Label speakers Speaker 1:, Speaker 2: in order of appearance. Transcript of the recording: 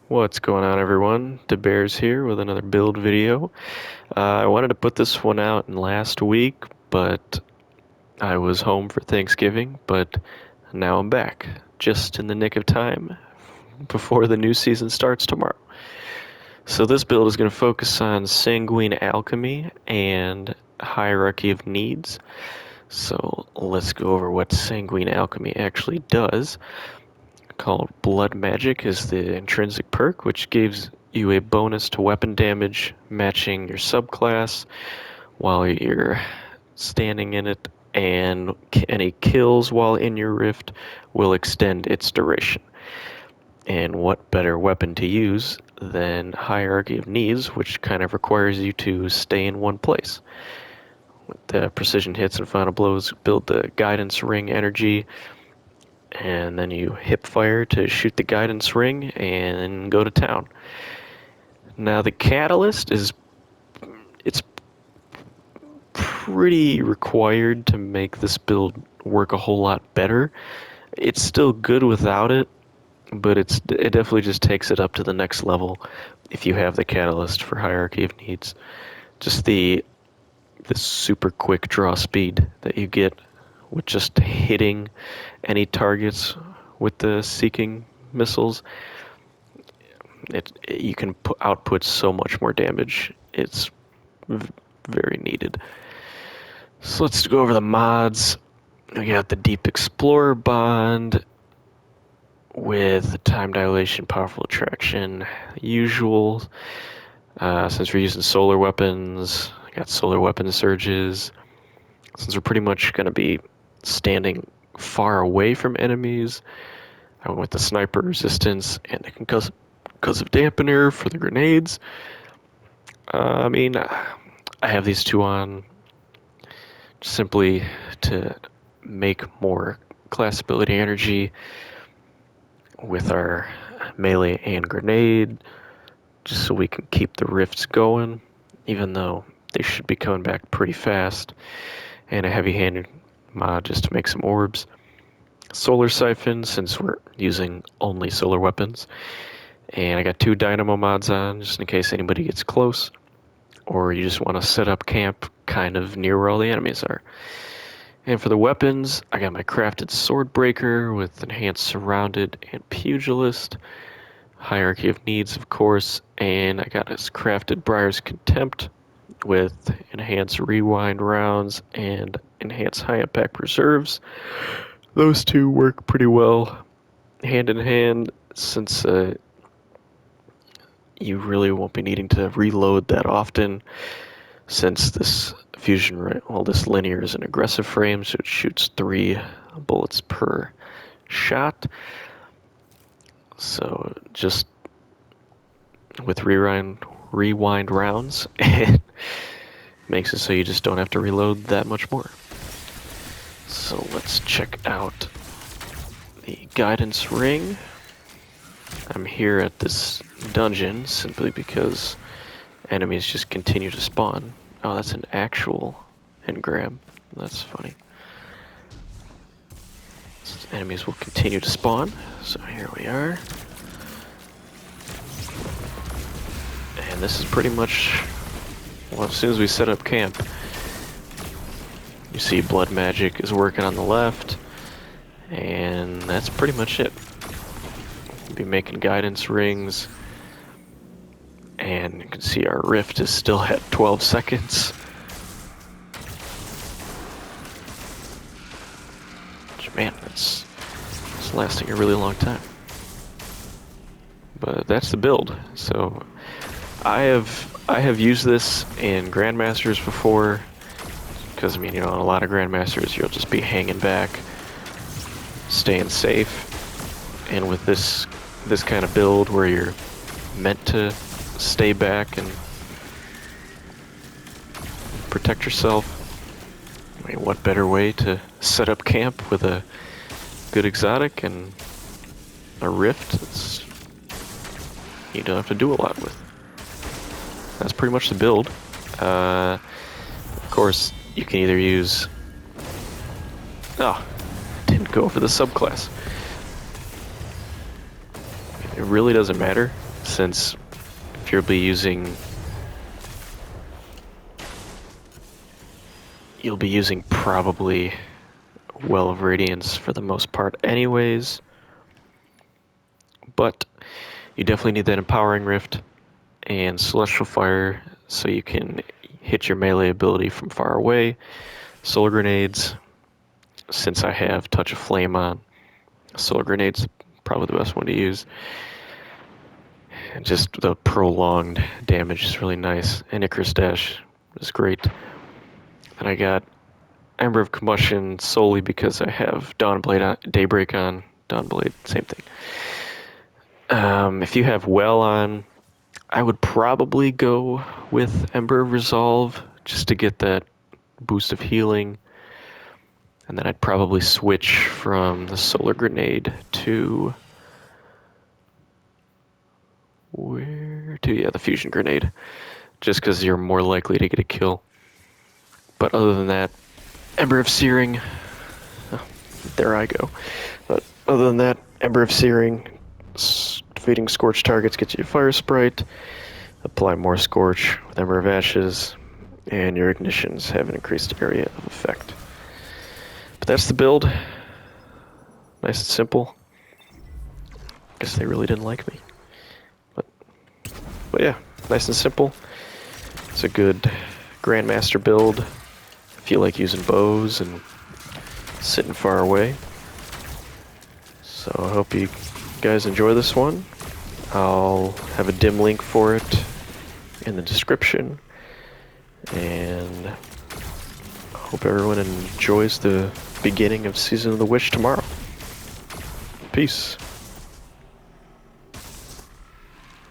Speaker 1: What's going on, everyone? DeBears here with another build video. I wanted to put this one out in last week, but I was home for Thanksgiving, but now I'm back, just in the nick of time before the new season starts tomorrow. So this build is going to focus on Sanguine Alchemy and Hierarchy of Needs. So let's go over what Sanguine Alchemy actually does. Called Blood Magic is the intrinsic perk, which gives you a bonus to weapon damage matching your subclass while you're standing in it, and any kills while in your rift will extend its duration. And what better weapon to use than Hierarchy of Needs, which kind of requires you to stay in one place. With the precision hits and final blows, build the guidance ring energy, and then you hip fire to shoot the guidance ring and go to town. Now the catalyst it's pretty required to make this build work a whole lot better. It's still good without it, but it definitely just takes it up to the next level if you have the catalyst for Hierarchy of Needs. Just the super quick draw speed that you get with just hitting any targets with the seeking missiles. You can output so much more damage. It's very needed. So let's go over the mods. We got the Deep Explorer bond with time dilation, powerful attraction, usual. Since we're using solar weapons, I got solar weapon surges. Since we're pretty much going to be standing far away from enemies, I went with the sniper resistance and the concussive dampener for the grenades. I have these two on simply to make more class ability energy with our melee and grenade, just so we can keep the rifts going, even though they should be coming back pretty fast. And a heavy-handed mod just to make some orbs. Solar siphon, since we're using only solar weapons. And I got 2 dynamo mods on, just in case anybody gets close, or you just want to set up camp kind of near where all the enemies are. And for the weapons, I got my crafted sword breaker with enhanced surrounded and pugilist, Hierarchy of Needs, of course, and I got this crafted Briar's Contempt with enhanced rewind rounds and enhanced high impact reserves. Those two work pretty well hand in hand, since you really won't be needing to reload that often, since this this linear is an aggressive frame, so it shoots 3 bullets per shot. So just with rewind rounds, it makes it so you just don't have to reload that much more. So let's check out the guidance ring. I'm here at this dungeon simply because enemies just continue to spawn. Oh, that's an actual engram. That's funny. Enemies will continue to spawn. So here we are. And this is pretty much, well, as soon as we set up camp, you see Blood Magic is working on the left, and that's pretty much it. We'll be making guidance rings, and you can see our rift is still at 12 seconds. Which, man, it's lasting a really long time. But that's the build. So I have used this in Grandmasters before, because I mean, you know, in a lot of Grandmasters you'll just be hanging back, staying safe, and with this kind of build where you're meant to stay back and protect yourself, I mean, what better way to set up camp with a good exotic and a rift that's you don't have to do a lot with. That's pretty much the build. Of course, you can either use... Oh, didn't go for the subclass. It really doesn't matter, since if you'll be using probably Well of Radiance for the most part anyways, but you definitely need that Empowering Rift and Celestial Fire so you can hit your melee ability from far away. Solar Grenades, since I have Touch of Flame on, Solar Grenades probably the best one to use. And just the prolonged damage is really nice. And Icarus Dash is great. And I got Ember of Combustion solely because I have Dawnblade on, Daybreak on. Dawnblade, same thing. If you have Well on, I would probably go with Ember of Resolve just to get that boost of healing. And then I'd probably switch from the Solar Grenade to... the Fusion Grenade. Just because you're more likely to get a kill. But other than that, Ember of Searing... Oh, there I go. But other than that, Ember of Searing, defeating Scorch targets gets you a Fire Sprite. Apply more Scorch with Ember of Ashes, and your ignitions have an increased area of effect. But that's the build. Nice and simple. Guess they really didn't like me. But yeah, nice and simple. It's a good Grandmaster build. If you like using bows and sitting far away. So I hope you guys enjoy this one. I'll have a dim link for it in the description. And I hope everyone enjoys the beginning of Season of the Witch tomorrow. Peace.